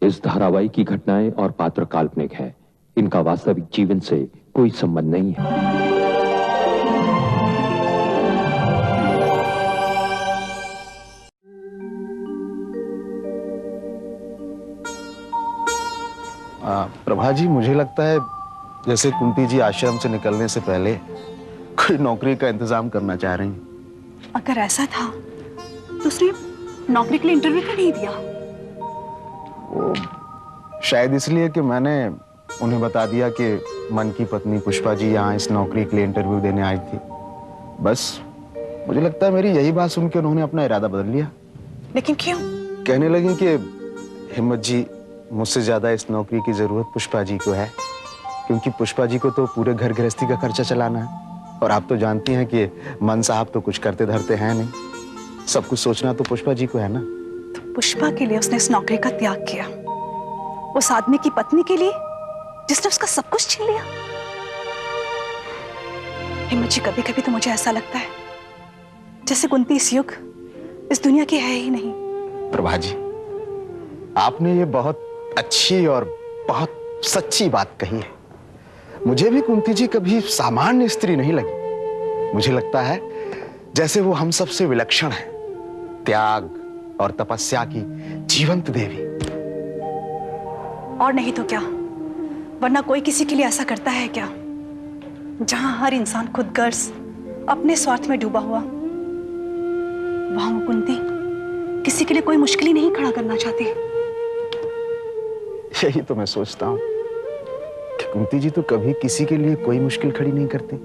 इस धारावाहिक की घटनाएं और पात्र काल्पनिक है। इनका वास्तविक जीवन से कोई संबंध नहीं है। प्रभा जी, मुझे लगता है जैसे कुंती जी आश्रम से निकलने से पहले कोई नौकरी का इंतजाम करना चाह रही हैं। अगर ऐसा था तो उसने नौकरी के लिए इंटरव्यू क्यों नहीं दिया? वो शायद इसलिए कि मैंने उन्हें बता दिया कि मन की पत्नी पुष्पा जी यहाँ इस नौकरी के लिए इंटरव्यू देने आई थी। बस मुझे लगता है मेरी यही बात सुन के उन्होंने अपना इरादा बदल लिया। लेकिन क्यों? कहने लगी कि हिम्मत जी, मुझसे ज्यादा इस नौकरी की जरूरत पुष्पा जी को है, क्योंकि पुष्पा जी को तो पूरे घर गृहस्थी का खर्चा चलाना है और आप तो जानती हैं कि मन साहब तो कुछ करते धरते हैं नहीं। सब कुछ सोचना तो पुष्पा जी को है ना। तो पुष्पा के लिए उसने इस नौकरी का त्याग किया, उस आदमी की पत्नी के लिए जिसने उसका सब कुछ छीन लिया। हिम्मत जी, कभी कभी तो मुझे ऐसा लगता है जैसे कुंती इस युग इस दुनिया की है ही नहीं। प्रभा जी, आपने ये बहुत अच्छी और बहुत सच्ची बात कही है। मुझे भी कुंती जी कभी सामान्य स्त्री नहीं लगी। मुझे लगता है जैसे वो हम सबसे विलक्षण है, त्याग और तपस्या की जीवंत देवी। और नहीं तो क्या, वरना कोई किसी के लिए ऐसा करता है क्या? जहां हर इंसान खुद गर्ज अपने स्वार्थ में डूबा हुआ, वहां वो कुंती किसी के लिए कोई मुश्किल ही नहीं खड़ा करना चाहती। यही तो मैं सोचता हूं कि कुंती जी तो कभी किसी के लिए कोई मुश्किल खड़ी नहीं करती।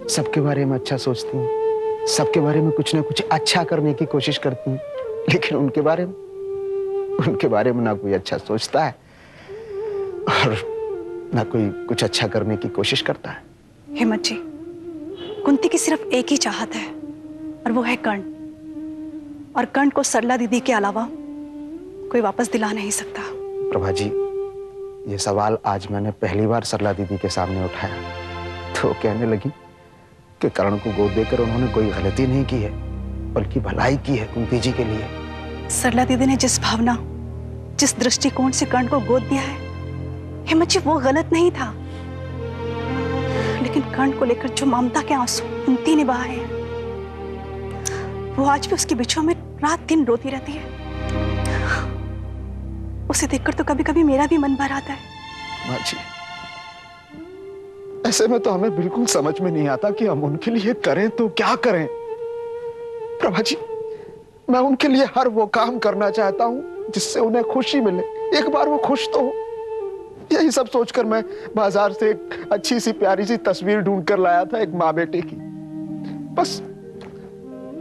सबके बारे में अच्छा सोचती हैं, सबके बारे में कुछ ना कुछ अच्छा करने की कोशिश करती हैं, लेकिन उनके बारे में ना कोई अच्छा सोचता है और ना कोई कुछ अच्छा करने की कोशिश करता है। हिम्मत जी, कुंती की सिर्फ एक ही चाहत है और वो है कर्ण, और कर्ण को सरला दीदी के अलावा कोई वापस दिला नहीं सकता। प्रभा जी, ये सवाल आज मैंने पहली बार सरला दीदी के सामने उठाया तो कहने लगी कि कर्ण को गोद देकर उन्होंने कोई गलती नहीं की है, बल्कि भलाई की है कुंती जी के लिए। सरला दीदी ने जिस भावना, जिस दृष्टिकोण से कर्ण को गोद दिया है, हिम्मत जी, वो गलत नहीं था। लेकिन कर्ण को लेकर जो ममता के आंसू कुंती ने बहाए हैं, वो आज भी उसकी बिछुआ में रात दिन रोती रहती है। उसे देखकर तो कभी कभी मेरा भी मन भर आता है। माँ जी, ऐसे में तो हमें बिल्कुल समझ में नहीं आता कि हम उनके लिए करें तो क्या करें। प्रभा जी, मैं उनके लिए हर वो काम करना चाहता हूं जिससे उन्हें खुशी मिले, एक बार वो खुश तो हो। यही सब सोचकर मैं बाजार से एक अच्छी सी प्यारी सी तस्वीर ढूंढ कर लाया था, एक माँ बेटे की। बस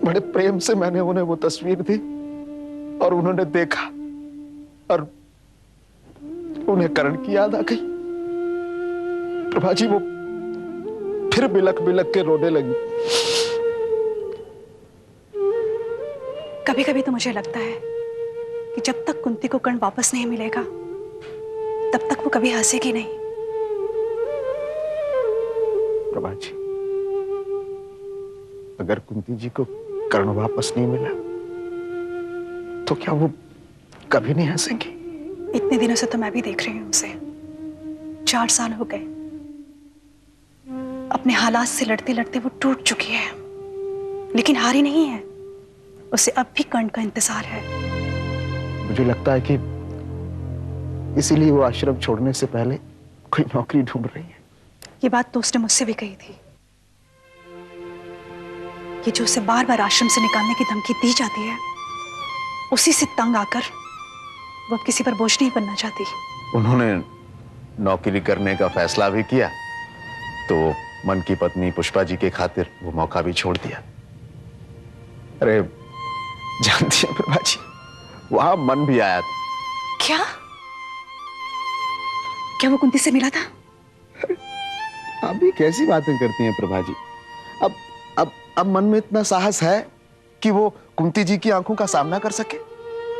बड़े प्रेम से मैंने उन्हें वो तस्वीर दी और उन्होंने देखा और उन्हें कर्ण की याद आ गई। प्रभा जी, वो फिर बिलक बिलक के रोने लगी। कभी कभी तो मुझे लगता है कि जब तक कुंती को कर्ण वापस नहीं मिलेगा, तब तक वो कभी हंसेगी नहीं। प्रभा जी, अगर कुंती जी को कर्ण वापस नहीं मिला तो क्या वो कभी नहीं हंसेंगी? इतने दिनों से तो मैं भी देख रही हूं उसे। 4 साल हो गए, अपने हालात से लड़ते लड़ते वो टूट चुकी है, लेकिन हारी नहीं है। उसे अब भी कर्ण का इंतजार है। मुझे लगता है कि इसीलिए वो आश्रम छोड़ने से पहले कोई नौकरी ढूंढ रही है। ये बात तो उसने मुझसे भी कही थी कि जो उसे बार बार आश्रम से निकालने की धमकी दी जाती है, उसी से तंग आकर वो अब किसी पर बोझ नहीं बनना चाहती। उन्होंने नौकरी करने का फैसला भी किया तो मन की पत्नी पुष्पा जी के खातिर वो मौका भी छोड़ दिया। अरे जानती हैं प्रभा जी, वहां मन भी आया था। क्या? क्या वो कुंती से मिला था? आप भी कैसी बातें करती हैं प्रभा जी। अब मन में इतना साहस है कि वो कुंती जी की आंखों का सामना कर सके।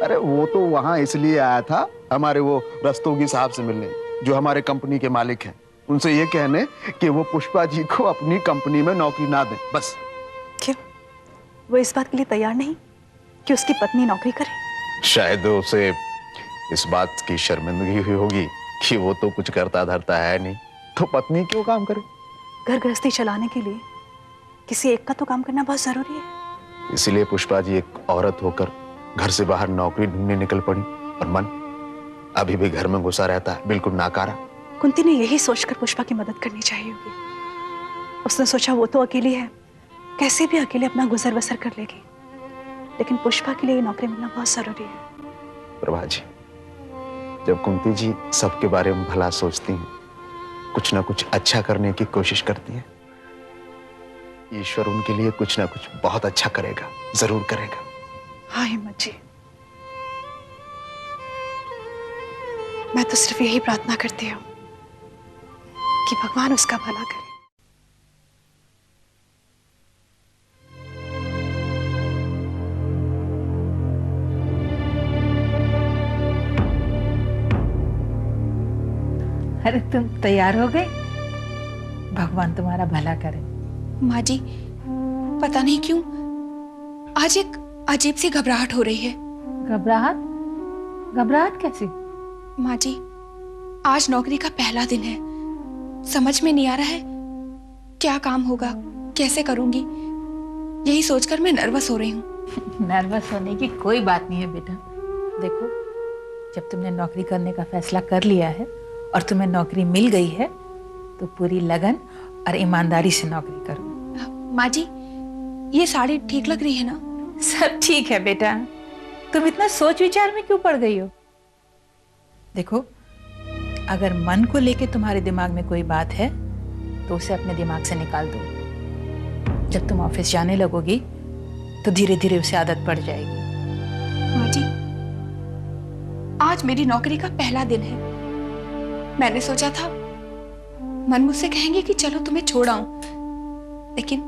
अरे वो तो वहां इसलिए आया था हमारे वो रस्तोगी साहब से मिलने, जो हमारे कंपनी के मालिक हैं। उनसे ये कहने कि वो पुष्पा जी को अपनी कंपनी में नौकरी ना दें, बस। क्यों? वो इस बात के लिए तैयार नहीं कि उसकी पत्नी नौकरी करे? शायद उसे इस बात की शर्मिंदगी हुई होगी कि वो तो कुछ करता धरता है नहीं, तो पत्नी क्यों काम करे? घर गृहस्थी चलाने के लिए किसी एक का तो काम करना बहुत जरूरी है। इसीलिए पुष्पा जी एक औरत होकर घर से बाहर नौकरी ढूंढने निकल पड़ी, और मन अभी भी घर में घुसा रहता है, बिल्कुल नाकारा। कुंती ने यही सोचकर पुष्पा की मदद करनी चाहिए होगी। उसने सोचा वो तो अकेली है, कैसे भी अकेले अपना गुजर बसर कर लेगी, लेकिन पुष्पा के लिए ये नौकरी मिलना बहुत जरूरी है। प्रभा जी, जब कुंती जी सबके बारे में भला सोचती हैं, कुछ ना कुछ अच्छा करने की कोशिश करती हैं, ईश्वर उनके लिए कुछ ना कुछ बहुत अच्छा करेगा, जरूर करेगा। हाँ हिम्मत जी, मैं तो सिर्फ यही प्रार्थना करती हूँ कि भगवान उसका भला करे। अरे तुम तैयार हो गए? भगवान तुम्हारा भला करे। माँ जी, पता नहीं क्यों आज एक अजीब सी घबराहट हो रही है। घबराहट? घबराहट कैसी? माँ जी, आज नौकरी का पहला दिन है, समझ में नहीं आ रहा है क्या काम होगा, कैसे करूंगी, यही सोचकर मैं नर्वस हो रही हूँ। नर्वस होने की कोई बात नहीं है बेटा। देखो, जब तुमने नौकरी करने का फैसला कर लिया है और तुम्हें नौकरी मिल गई है तो पूरी लगन और ईमानदारी से नौकरी करो। माँ जी, ये साड़ी ठीक लग रही है ना? सब ठीक है बेटा, तुम इतना सोच विचार में क्यों पड़ गई हो? देखो, अगर मन को लेके तुम्हारे दिमाग में कोई बात है तो उसे अपने दिमाग से निकाल दो। जब तुम ऑफिस जाने लगोगी तो धीरे धीरे उसे आदत पड़ जाएगी। माँ जी, आज मेरी नौकरी का पहला दिन है। मैंने सोचा था मन मुझसे कहेंगे कि चलो तुम्हें छोड़ आऊं, लेकिन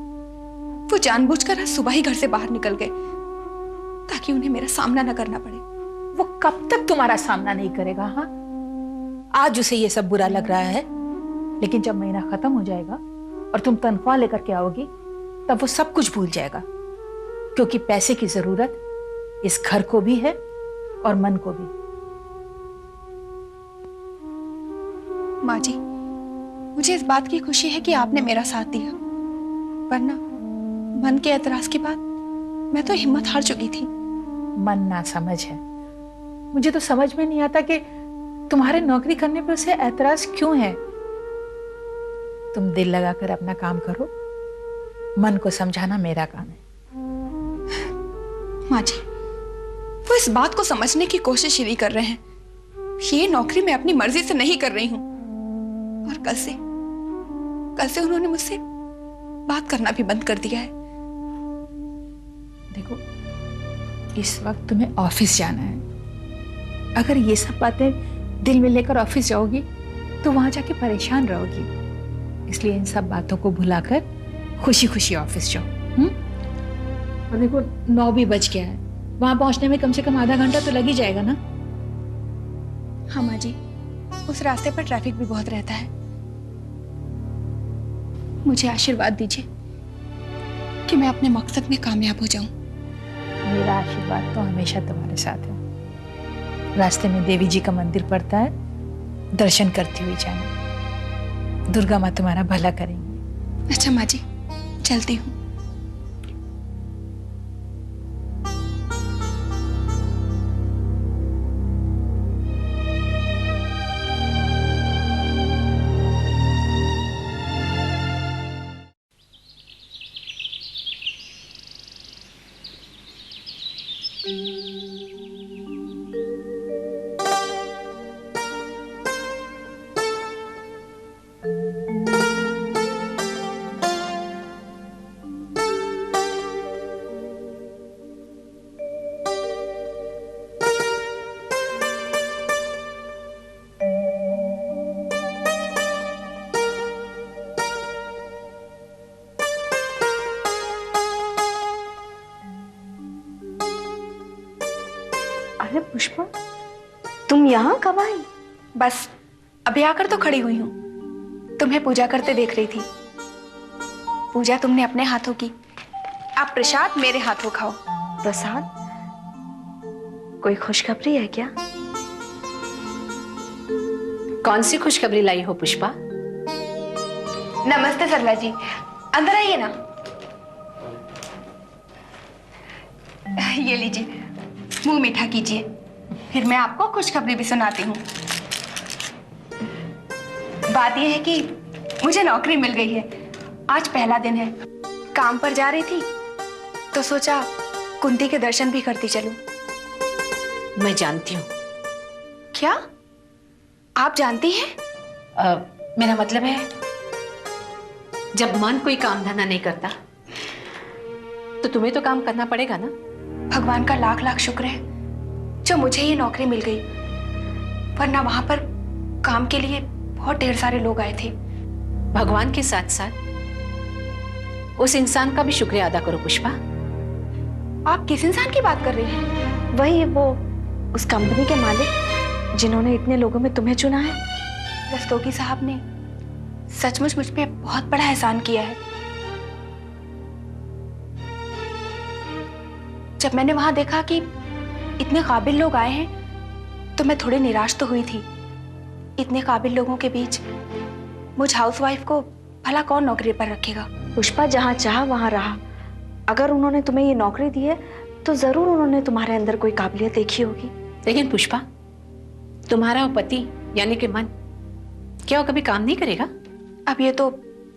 वो जानबूझकर आज सुबह ही घर से बाहर निकल गए ताकि उन्हें मेरा सामना न करना पड़े। वो कब तक तुम्हारा सामना नहीं करेगा? हाँ, आज उसे ये सब बुरा लग रहा है, लेकिन जब महीना खत्म हो जाएगा और तुम तनख्वाह लेकर के आओगी तब वो सब कुछ भूल जाएगा, क्योंकि पैसे की जरूरत इस घर को भी है और मन को भी। माँ जी, मुझे इस बात की खुशी है कि आपने मेरा साथ दिया, वरना मन के एतराज के बाद मैं तो हिम्मत हार चुकी थी। मन ना समझ है। मुझे तो समझ में नहीं आता कि तुम्हारे नौकरी करने पे उसे एतराज क्यों है। तुम दिल लगाकर अपना काम करो, मन को समझाना मेरा काम है। माँ जी, वो इस बात को समझने की कोशिश ही नहीं कर रहे हैं। ये नौकरी मैं अपनी मर्जी से नहीं कर रही हूं, और कल से उन्होंने मुझसे बात करना भी बंद कर दिया है। देखो, इस वक्त तुम्हें ऑफिस जाना है। अगर ये सब बातें दिल में लेकर ऑफिस जाओगी तो वहां जाके परेशान रहोगी। इसलिए इन सब बातों को भुलाकर खुशी खुशी ऑफिस जाओ। और देखो, 9 भी बज गया है, वहां पहुंचने में कम से कम आधा घंटा तो लग ही जाएगा ना? हाँ माँ जी, उस रास्ते पर ट्रैफिक भी बहुत रहता है। मुझे आशीर्वाद दीजिए कि मैं अपने मकसद में कामयाब हो जाऊं। मेरा आशीर्वाद तो हमेशा तुम्हारे साथ है। रास्ते में देवी जी का मंदिर पड़ता है, दर्शन करती हुई जाना। दुर्गा माँ तुम्हारा भला करेंगी। अच्छा माँ जी, चलती हूँ। अरे पुष्पा, तुम यहाँ कब आई? बस अभी आकर तो खड़ी हुई हूँ। तुम्हें पूजा करते देख रही थी। पूजा तुमने अपने हाथों की, अब प्रसाद मेरे हाथों खाओ। प्रसाद? कोई खुशखबरी है क्या? कौन सी खुशखबरी लाई हो पुष्पा? नमस्ते सरला जी, अंदर आइए ना। ये लीजिए, मुंह मीठा कीजिए, फिर मैं आपको खुशखबरी भी सुनाती हूँ। बात यह है कि मुझे नौकरी मिल गई है। आज पहला दिन है। काम पर जा रही थी तो सोचा कुंती के दर्शन भी करती चलूं। मैं जानती हूँ। क्या आप जानती हैं? मेरा मतलब है, जब मन कोई काम धंधा नहीं करता तो तुम्हें तो काम करना पड़ेगा ना। भगवान का लाख लाख शुक्र है जो मुझे ये नौकरी मिल गई, वरना वहां पर काम के लिए बहुत ढेर सारे लोग आए थे। भगवान के साथ साथ उस इंसान का भी शुक्रिया अदा करो पुष्पा। आप किस इंसान की बात कर रही हैं? वही वो उस कंपनी के मालिक जिन्होंने इतने लोगों में तुम्हें चुना है। रस्तोगी साहब ने सचमुच मुझ पे बहुत बड़ा एहसान किया है। जब मैंने वहां देखा कि इतने काबिल लोग आए हैं तो मैं थोड़ी निराश तो हुई थी। इतने काबिल लोगों के बीच मुझ हाउसवाइफ को भला कौन नौकरी पर रखेगा? पुष्पा जहाँ चाहा वहां रहा। अगर उन्होंने तुम्हें ये नौकरी दी है तो जरूर उन्होंने तुम्हारे अंदर कोई काबिलियत देखी होगी। लेकिन पुष्पा, तुम्हारा वो पति यानी कि मन, क्या वो कभी काम नहीं करेगा? अब ये तो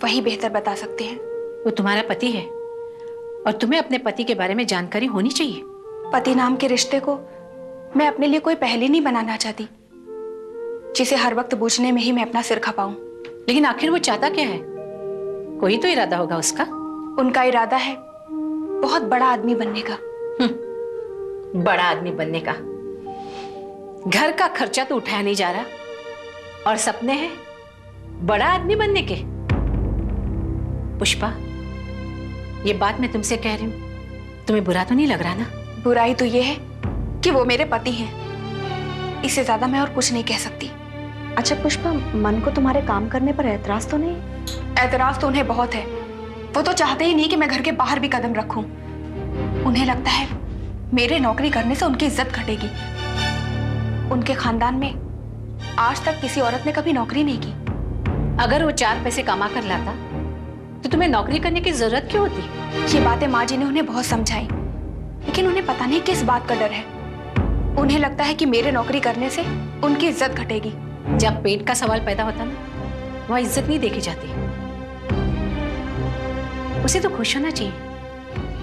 वही बेहतर बता सकते हैं। वो तुम्हारा पति है और तुम्हें अपने पति के बारे में जानकारी होनी चाहिए। पति नाम के रिश्ते को मैं अपने लिए कोई पहेली नहीं बनाना चाहती जिसे हर वक्त बूझने में ही मैं अपना सिर खपाऊं। लेकिन आखिर वो चाहता क्या है? कोई तो इरादा होगा उसका। उनका इरादा है बहुत बड़ा आदमी बनने का। बड़ा आदमी बनने का? घर का खर्चा तो उठाया नहीं जा रहा और सपने हैं बड़ा आदमी बनने के। पुष्पा, ये बात मैं तुमसे कह रही हूं, तुम्हें बुरा तो नहीं लग रहा ना? बुराई तो ये है कि वो मेरे पति हैं। इससे ज्यादा मैं और कुछ नहीं कह सकती। अच्छा पुष्पा, मन को तुम्हारे काम करने पर एतराज तो नहीं? एतराज तो उन्हें बहुत है। वो तो चाहते ही नहीं कि मैं घर के बाहर भी कदम रखूं। उन्हें लगता है मेरे नौकरी करने से उनकी इज्जत घटेगी। उनके खानदान में आज तक किसी औरत ने कभी नौकरी नहीं की। अगर वो 4 पैसे कमा कर लाता तो तुम्हें नौकरी करने की जरूरत क्यों होती? ये बातें माँ जी ने उन्हें बहुत समझाई, लेकिन उन्हें पता नहीं किस बात का डर है। उन्हें लगता है कि मेरे नौकरी करने से उनकी इज्जत घटेगी। जब पेट का सवाल पैदा होता ना, वह इज्जत नहीं देखी जाती। उसे तो खुश होना चाहिए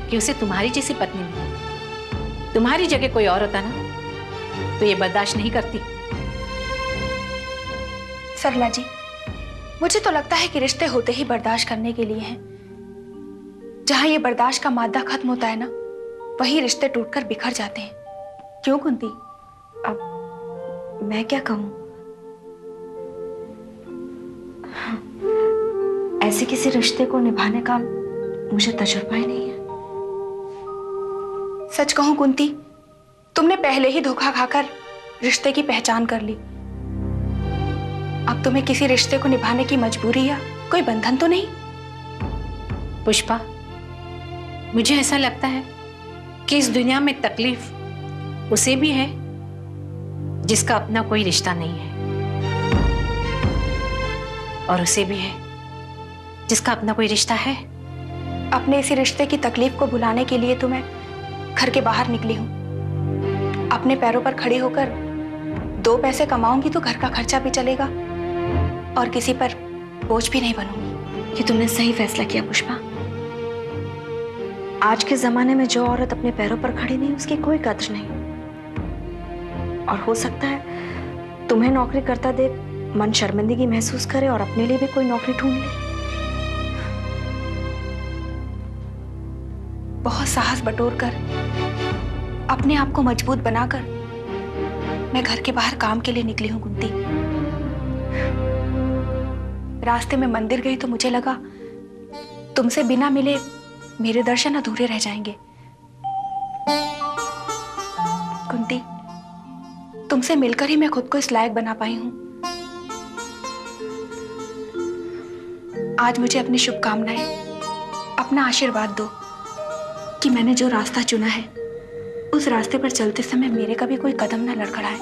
कि उसे तुम्हारी जैसी पत्नी मिली। तुम्हारी जगह कोई और होता ना तो ये बर्दाश्त नहीं करती। सरला जी, मुझे तो लगता है कि रिश्ते होते ही बर्दाश्त करने के लिए हैं। जहां ये बर्दाश्त का मादा खत्म होता है ना, वही रिश्ते टूटकर बिखर जाते हैं। क्यों कुंती? अब मैं क्या कहूं? ऐसे किसी रिश्ते को निभाने का मुझे तजुर्बा ही नहीं है। सच कहूं कुंती, तुमने पहले ही धोखा खाकर रिश्ते की पहचान कर ली। अब तुम्हें किसी रिश्ते को निभाने की मजबूरी या कोई बंधन तो नहीं? पुष्पा, मुझे ऐसा लगता है कि इस दुनिया में तकलीफ उसे भी है जिसका अपना कोई रिश्ता नहीं है, और उसे भी है जिसका अपना कोई रिश्ता है। अपने इसी रिश्ते की तकलीफ को भुलाने के लिए तो मैं घर के बाहर निकली हूं। अपने पैरों पर खड़ी होकर 2 पैसे कमाऊंगी तो घर का खर्चा भी चलेगा और किसी पर बोझ भी नहीं बनूंगी। ये तुमने सही फैसला किया पुष्पा। आज के जमाने में जो औरत अपने पैरों पर खड़ी नहीं, उसकी कोई कद्र नहीं। और हो सकता है तुम्हें नौकरी करता देख मन शर्मिंदगी महसूस करे और अपने लिए भी कोई नौकरी ढूंढ ले। बहुत साहस बटोर कर, अपने आप को मजबूत बनाकर मैं घर के बाहर काम के लिए निकली हूं कुंती। रास्ते में मंदिर गई तो मुझे लगा तुमसे बिना मिले मेरे दर्शन अधूरे रह जाएंगे। कुंती, तुमसे मिलकर ही मैं खुद को इस लायक बना पाई हूं। आज मुझे अपनी शुभकामनाएं, अपना आशीर्वाद दो कि मैंने जो रास्ता चुना है उस रास्ते पर चलते समय मेरे कभी कोई कदम ना लड़खड़ाए।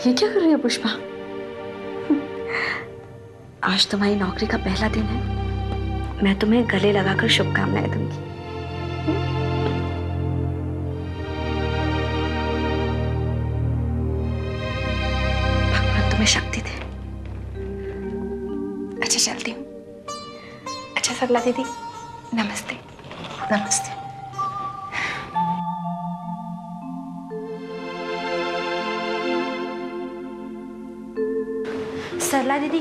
ये क्या कर रही है पुष्पा? आज तुम्हारी नौकरी का पहला दिन है, मैं तुम्हें गले लगाकर शुभकामनाएं दूंगी। भगवान तुम्हें शक्ति दे। अच्छा चलती हूँ। अच्छा सरला दीदी, नमस्ते। नमस्ते। सरला दीदी,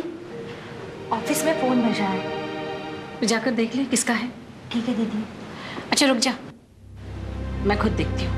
ऑफिस में फोन बजा है। जाकर देख ले किसका है। ठीक है दीदी। अच्छा रुक जा, मैं खुद देखती हूँ।